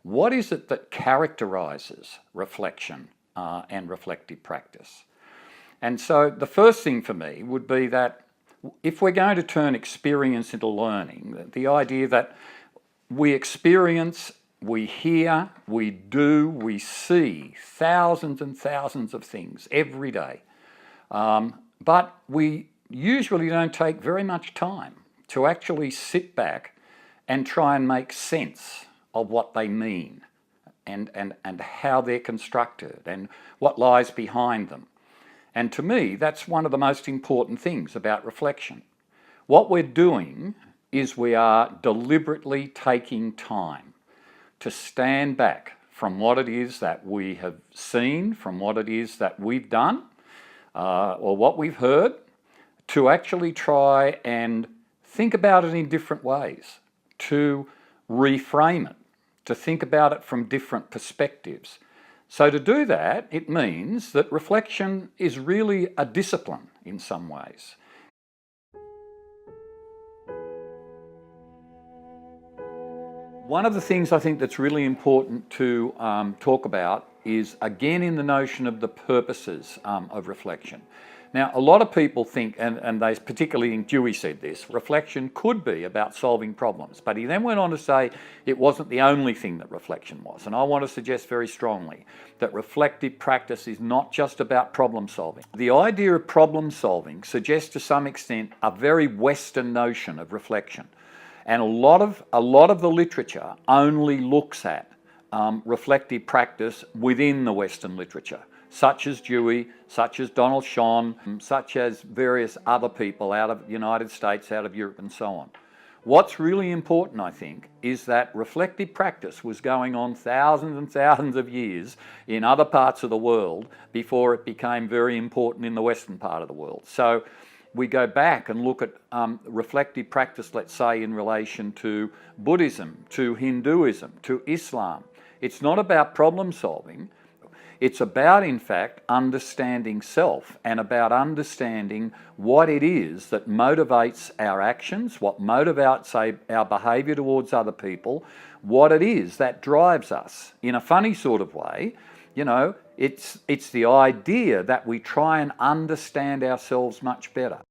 what is it that characterises reflection and reflective practice? And so the first thing for me would be that if we're going to turn experience into learning, the idea that we experience, we hear, we do, we see thousands and thousands of things every day, but we usually don't take very much time to actually sit back and try and make sense of what they mean and how they're constructed and what lies behind them. And to me, that's one of the most important things about reflection. What we're doing is we are deliberately taking time to stand back from what it is that we have seen, from what it is that we've done, or what we've heard, to actually try and think about it in different ways, to reframe it, to think about it from different perspectives. So to do that, it means that reflection is really a discipline in some ways. One of the things I think that's really important to talk about is, again, in the notion of the purposes of reflection. Now, a lot of people think, and they particularly think Dewey said this, reflection could be about solving problems. But he then went on to say it wasn't the only thing that reflection was. And I want to suggest very strongly that reflective practice is not just about problem solving. The idea of problem solving suggests to some extent a very Western notion of reflection. And a lot of the literature only looks at reflective practice within the Western literature, such as Dewey, such as Donald Schoen, such as various other people out of the United States, out of Europe and so on. What's really important, I think, is that reflective practice was going on thousands and thousands of years in other parts of the world before it became very important in the Western part of the world. So we go back and look at reflective practice, let's say, in relation to Buddhism, to Hinduism, to Islam. It's not about problem solving. It's about, in fact, understanding self and about understanding what it is that motivates our actions, what motivates, say, our behaviour towards other people, what it is that drives us. In a funny sort of way, you know, it's the idea that we try and understand ourselves much better.